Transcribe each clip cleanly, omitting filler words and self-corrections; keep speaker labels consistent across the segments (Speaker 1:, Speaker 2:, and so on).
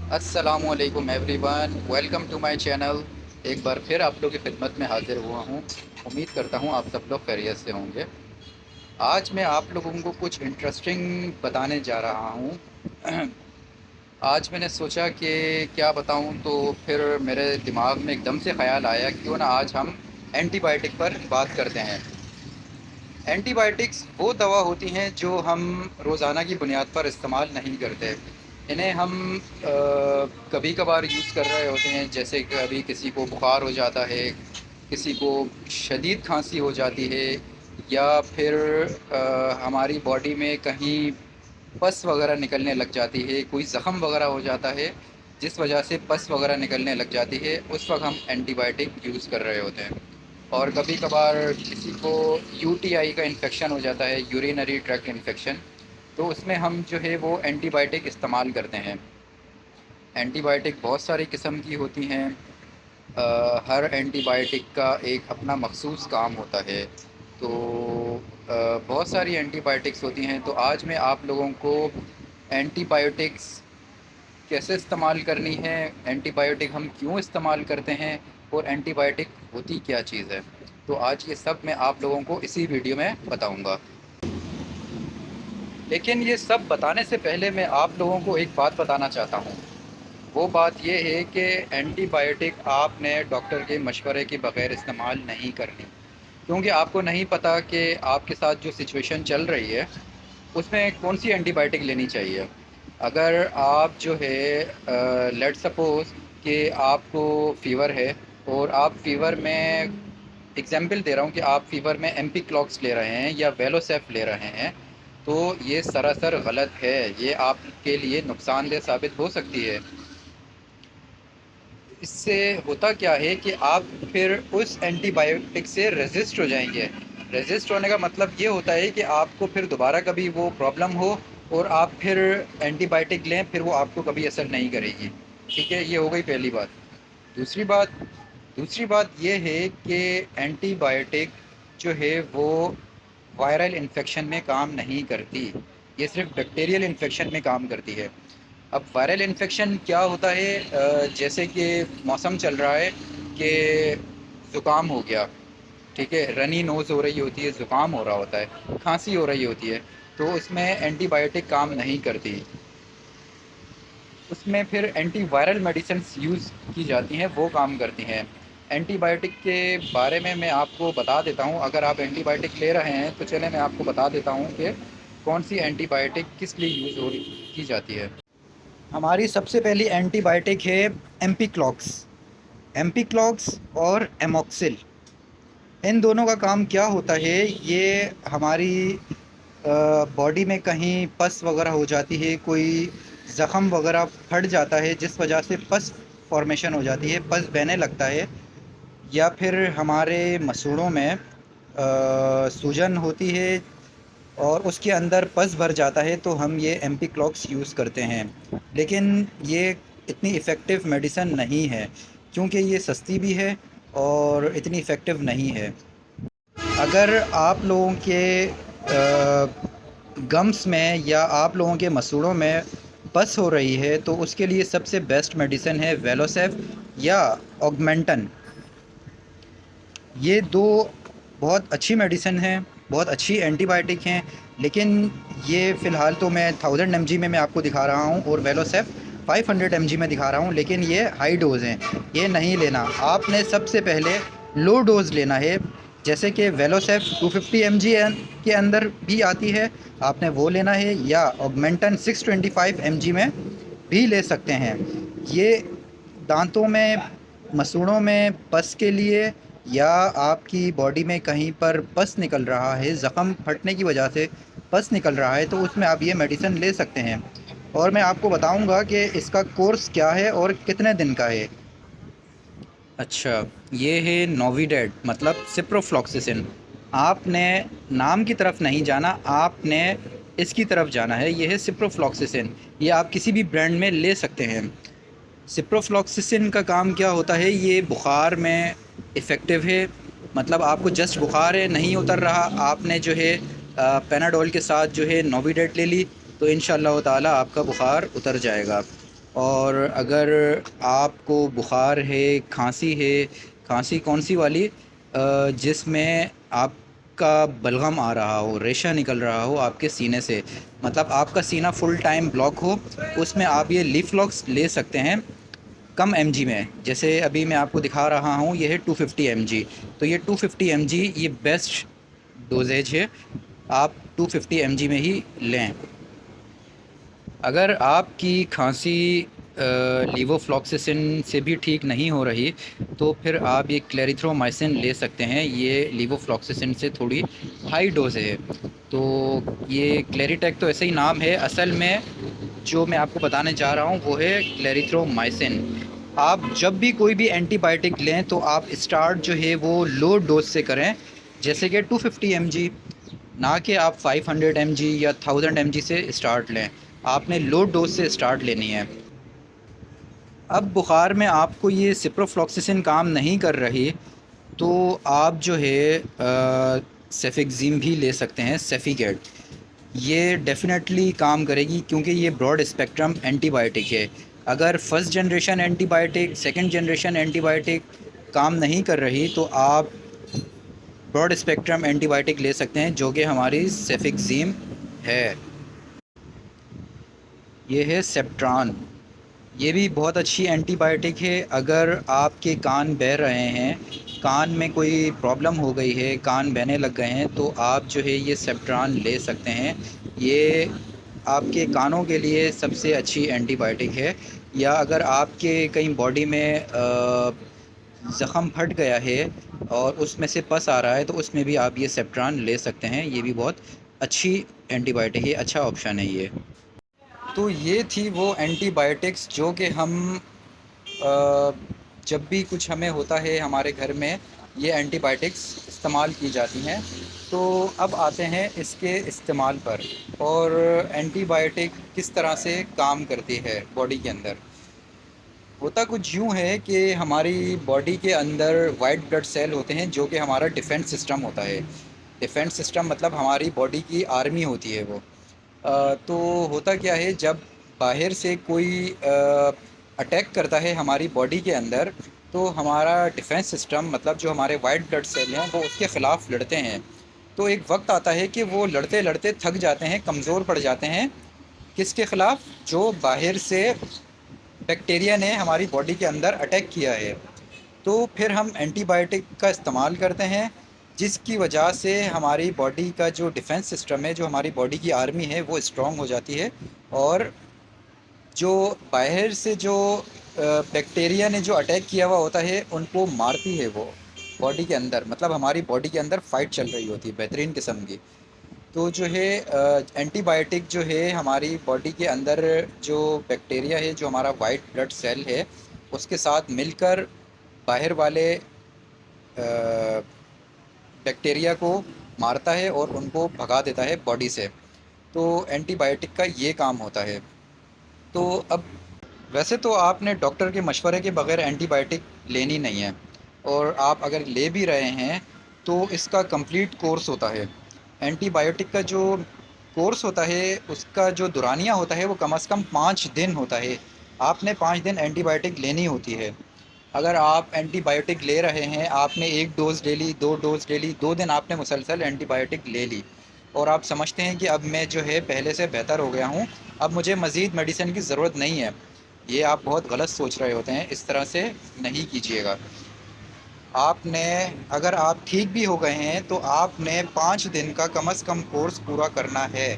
Speaker 1: अस्सलाम वालेकुम everyone, welcome to my channel. एक बार फिर आप लोगों की खिदमत में हाज़िर हुआ हूँ। उम्मीद करता हूँ आप सब लोग खैरियत से होंगे। आज मैं आप लोगों को कुछ इंटरेस्टिंग बताने जा रहा हूँ। आज मैंने सोचा कि क्या बताऊँ, तो फिर मेरे दिमाग में एकदम से ख़्याल आया क्यों ना आज हम एंटीबायोटिक पर बात करते हैं। एंटीबायोटिक्स वो दवा होती हैं जो हम रोज़ाना की बुनियाद पर इस्तेमाल नहीं करते। इन्हें हम कभी कभार यूज़ कर रहे होते हैं, जैसे कभी किसी को बुखार हो जाता है, किसी को शदीद खांसी हो जाती है, या फिर हमारी बॉडी में कहीं पस वगैरह निकलने लग जाती है, कोई ज़ख़म वगैरह हो जाता है जिस वजह से पस वगैरह निकलने लग जाती है, उस वक्त हम एंटीबायोटिक यूज़ कर रहे होते हैं। और कभी कभार किसी को यूटीआई का इन्फेक्शन हो जाता है, यूरिनरी ट्रैक्ट इन्फेक्शन, तो उसमें हम जो है वो एंटीबायोटिक इस्तेमाल करते हैं। एंटीबायोटिक बहुत सारी किस्म की होती हैं। हर एंटीबायोटिक का एक अपना मखसूस काम होता है। तो बहुत सारी एंटीबायोटिक्स होती हैं। तो आज मैं आप लोगों को एंटीबायोटिक्स कैसे इस्तेमाल करनी है, एंटीबायोटिक हम क्यों इस्तेमाल करते हैं, और एंटीबायोटिक होती क्या चीज़ है, तो आज ये सब मैं आप लोगों को इसी वीडियो में बताऊंगा। लेकिन ये सब बताने से पहले मैं आप लोगों को एक बात बताना चाहता हूँ। वो बात ये है कि एंटीबायोटिक आपने डॉक्टर के मशवरे के बग़ैर इस्तेमाल नहीं करनी, क्योंकि आपको नहीं पता कि आपके साथ जो सिचुएशन चल रही है उसमें कौन सी एंटीबायोटिक लेनी चाहिए। अगर आप जो है लेट सपोज़ कि आपको फ़ीवर है, और आप फ़ीवर में, एग्जांपल दे रहा हूँ कि आप फ़ीवर में एम्पीक्लॉक्स ले रहे हैं या वेलोसेफ ले रहे हैं, तो ये सरासर गलत है। ये आपके लिए नुकसानदेह साबित हो सकती है। इससे होता क्या है कि आप फिर उस एंटीबायोटिक से रेजिस्ट हो जाएंगे। रेजिस्ट होने का मतलब ये होता है कि आपको फिर दोबारा कभी वो प्रॉब्लम हो और आप फिर एंटीबायोटिक लें, फिर वो आपको कभी असर नहीं करेगी। ठीक है, ये हो गई पहली बात। दूसरी बात दूसरी बात ये है कि एंटीबायोटिक जो है वो वायरल इन्फेक्शन में काम नहीं करती। ये सिर्फ बैक्टीरियल इन्फेक्शन में काम करती है। अब वायरल इन्फेक्शन क्या होता है, जैसे कि मौसम चल रहा है कि ज़ुकाम हो गया, ठीक है, रनी नोज़ हो रही होती है, ज़ुकाम हो रहा होता है, खांसी हो रही होती है, तो उसमें एंटीबायोटिक काम नहीं करती। उसमें फिर एंटी वायरल मेडिसिन्स यूज़ की जाती हैं, वो काम करती हैं। एंटीबायोटिक के बारे में मैं आपको बता देता हूँ। अगर आप एंटीबायोटिक ले रहे हैं तो चलें मैं आपको बता देता हूँ कि कौन सी एंटीबायोटिक किस लिए यूज़ हो रही की जाती है। हमारी सबसे पहली एंटीबायोटिक है एम्पीक्लॉक्स। एम्पीक्लॉक्स और एमॉक्सिल, इन दोनों का काम क्या होता है, ये हमारी बॉडी में कहीं पस वगैरह हो जाती है, कोई ज़ख़म वगैरह फट जाता है जिस वजह से पस फॉर्मेशन हो जाती है, पस बहने लगता है, या फिर हमारे मसूड़ों में सूजन होती है और उसके अंदर पस भर जाता है, तो हम ये एम्पीक्लॉक्स यूज़ करते हैं। लेकिन ये इतनी इफ़ेक्टिव मेडिसिन नहीं है, क्योंकि ये सस्ती भी है और इतनी इफ़ेक्टिव नहीं है। अगर आप लोगों के गम्स में या आप लोगों के मसूड़ों में पस हो रही है, तो उसके लिए सबसे बेस्ट मेडिसिन है वेलोसेफ या ऑगमेंटन। ये दो बहुत अच्छी मेडिसिन हैं, बहुत अच्छी एंटीबायोटिक हैं। लेकिन ये फ़िलहाल तो मैं 1000 mg में मैं आपको दिखा रहा हूँ, और वेलोसेफ 500 mg में दिखा रहा हूँ, लेकिन ये हाई डोज़ हैं, ये नहीं लेना। आपने सबसे पहले लो डोज़ लेना है, जैसे कि वेलोसेफ 250 mg के अंदर भी आती है, आपने वो लेना है, या ऑगमेंटन 625 mg में भी ले सकते हैं। ये दांतों में, मसूड़ों में पस के लिए, या आपकी बॉडी में कहीं पर पस निकल रहा है, ज़ख़म फटने की वजह से पस निकल रहा है, तो उसमें आप ये मेडिसिन ले सकते हैं। और मैं आपको बताऊंगा कि इसका कोर्स क्या है और कितने दिन का है। अच्छा, ये है नोविडेड, मतलब सिप्रोफ्लॉक्सिसिन। आपने नाम की तरफ नहीं जाना, आपने इसकी तरफ जाना है। ये है सिप्रोफ्लॉक्सिसिन, ये आप किसी भी ब्रांड में ले सकते हैं। सिप्रोफ्लॉक्सिसिन का काम क्या होता है, ये बुखार में इफ़ेक्टिव है। मतलब आपको जस्ट बुखार है, नहीं उतर रहा, आपने जो है पेनाडोल के साथ जो है नोविडेट ले ली, तो इंशाअल्लाह ताला आपका बुखार उतर जाएगा। اور اگر آپ کو بخار ہے، کھانسی کون سی والی، جس میں آپ کا بلغم آ رہا ہو، ریشہ نکل رہا ہو آپ کے سینے سے، مطلب آپ کا سینہ فل ٹائم بلاک ہو، اس میں آپ یہ لیف لاکس لے سکتے ہیں کم ایم جی میں. جیسے ابھی میں آپ کو دکھا رہا ہوں، یہ ہے 250 ایم جی. تو یہ 250 ایم جی یہ بیسٹ ڈوزیج ہے، آپ 250 ایم جی میں ہی لیں. اگر آپ کی کھانسی لیوو فلاکسسن سے بھی ٹھیک نہیں ہو رہی تو پھر آپ یہ کلیریتھرومائسن لے سکتے ہیں. یہ لیوو فلاکسسن سے تھوڑی ہائی ڈوز ہے. تو یہ کلیریٹیک تو ایسے ہی نام ہے، اصل میں جو میں آپ کو بتانے جا رہا ہوں وہ ہے کلیریتھرومائسن. آپ جب بھی کوئی بھی اینٹی بائیوٹک لیں تو آپ اسٹارٹ جو ہے وہ لو ڈوز سے کریں، جیسے کہ 250 ایم جی، نہ کہ آپ 500 ایم جی یا 1000 ایم جی سے اسٹارٹ لیں. آپ نے لو ڈوز سے اسٹارٹ لینی ہے. اب بخار میں آپ کو یہ سپروفلاکسسن کام نہیں کر رہی تو آپ جو ہے سیفکزیم بھی لے سکتے ہیں، سیفیگیٹ. یہ ڈیفینیٹلی کام کرے گی کیونکہ یہ براڈ اسپیکٹرم اینٹی بائیوٹک ہے. اگر first generation antibiotic, second generation antibiotic کام نہیں کر رہی تو آپ براڈ اسپیکٹرم اینٹی بائیوٹک لے سکتے ہیں، جو کہ ہماری سیفکزیم ہے. یہ ہے سیپٹران. یہ بھی بہت اچھی اینٹی بائیوٹک ہے. اگر آپ کے کان بہہ رہے ہیں، کان میں کوئی پرابلم ہو گئی ہے، کان بہنے لگ گئے ہیں، تو آپ جو ہے یہ سیپٹران لے سکتے ہیں. یہ آپ کے کانوں کے لیے سب سے اچھی اینٹی بائیوٹک ہے. یا اگر آپ کے کہیں باڈی میں زخم پھٹ گیا ہے اور اس میں سے پس آ رہا ہے تو اس میں بھی آپ یہ سیپٹران لے سکتے ہیں. یہ بھی بہت اچھی اینٹی بائیوٹک ہے، اچھا آپشن ہے یہ. تو یہ تھی وہ اینٹی بائیوٹکس جو کہ ہم جب بھی کچھ ہمیں ہوتا ہے ہمارے گھر میں یہ اینٹی بائیوٹکس استعمال کی جاتی ہیں. تو اب آتے ہیں اس کے استعمال پر، اور اینٹی بائیوٹک کس طرح سے کام کرتی ہے باڈی کے اندر. ہوتا کچھ یوں ہے کہ ہماری باڈی کے اندر وائٹ بلڈ سیل ہوتے ہیں جو کہ ہمارا ڈیفینس سسٹم ہوتا ہے. ڈیفینس سسٹم مطلب ہماری باڈی کی آرمی ہوتی ہے وہ. تو ہوتا کیا ہے، جب باہر سے کوئی اٹیک کرتا ہے ہماری باڈی کے اندر تو ہمارا ڈیفینس سسٹم مطلب جو ہمارے وائٹ بلڈ سیل ہیں وہ اس کے خلاف لڑتے ہیں. تو ایک وقت آتا ہے کہ وہ لڑتے لڑتے تھک جاتے ہیں، کمزور پڑ جاتے ہیں. کس کے خلاف؟ جو باہر سے بیکٹیریا نے ہماری باڈی کے اندر اٹیک کیا ہے. تو پھر ہم اینٹی بائیوٹک کا استعمال کرتے ہیں، جس کی وجہ سے ہماری باڈی کا جو ڈیفینس سسٹم ہے، جو ہماری باڈی کی آرمی ہے، وہ اسٹرانگ ہو جاتی ہے. اور جو باہر سے جو بیکٹیریا نے جو اٹیک کیا ہوا ہوتا ہے ان کو مارتی ہے وہ باڈی کے اندر. مطلب ہماری باڈی کے اندر فائٹ چل رہی ہوتی ہے بہترین قسم کی. تو جو ہے اینٹی بائیوٹک جو ہے ہماری باڈی کے اندر جو بیکٹیریا ہے، جو ہمارا وائٹ بلڈ سیل ہے، اس کے ساتھ مل کر باہر والے بیکٹیریا کو مارتا ہے اور ان کو بھگا دیتا ہے باڈی سے. تو اینٹی بائیوٹک کا یہ کام ہوتا ہے. تو اب ویسے تو آپ نے ڈاکٹر کے مشورے کے بغیر اینٹی بائیوٹک لینی نہیں ہے، اور آپ اگر لے بھی رہے ہیں تو اس کا کمپلیٹ کورس ہوتا ہے. اینٹی بائیوٹک کا جو کورس ہوتا ہے اس کا جو دورانیہ ہوتا ہے وہ کم از کم 5 دن ہوتا ہے. آپ نے 5 دن اینٹی بائیوٹک لینی ہوتی ہے. اگر آپ اینٹی بائیوٹک لے رہے ہیں، آپ نے 1 ڈوز لے لی، 2 ڈوز لے لی، 2 دن آپ نے مسلسل اینٹی بائیوٹک لے لی، اور آپ سمجھتے ہیں کہ اب میں جو ہے پہلے سے بہتر ہو گیا ہوں، اب مجھے مزید میڈیسن کی ضرورت نہیں ہے. یہ آپ بہت غلط سوچ رہے ہوتے ہیں. اس طرح سے نہیں کیجیے گا. آپ نے اگر آپ ٹھیک بھی ہو گئے ہیں تو آپ نے 5 دن کا کم از کم کورس پورا کرنا ہے.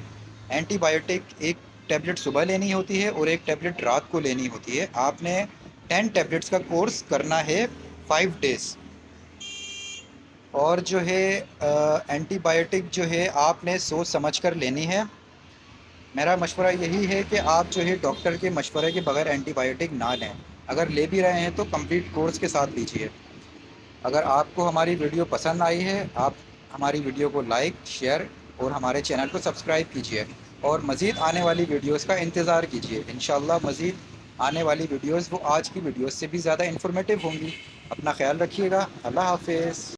Speaker 1: اینٹی بائیوٹک ایک ٹیبلٹ صبح لینی ہوتی ہے اور ایک ٹیبلٹ رات کو لینی ہوتی ہے. آپ نے 10 ٹیبلٹس کا کورس کرنا ہے 5 ڈیز. اور جو ہے اینٹی بائیوٹک جو ہے آپ نے سوچ سمجھ کر لینی ہے. میرا مشورہ یہی ہے کہ آپ جو ہے ڈاکٹر کے مشورے کے بغیر اینٹی بائیوٹک نہ لیں. اگر لے بھی رہے ہیں تو کمپلیٹ کورس کے ساتھ لیجیے. اگر آپ کو ہماری ویڈیو پسند آئی ہے، آپ ہماری ویڈیو کو لائک، شیئر اور ہمارے چینل کو سبسکرائب کیجیے، اور مزید آنے والی ویڈیوز کا انتظار کیجیے. انشاءاللہ مزید آنے والی ویڈیوز وہ آج کی ویڈیوز سے بھی زیادہ انفارمیٹیو ہوں گی. اپنا خیال رکھیے گا. اللہ حافظ.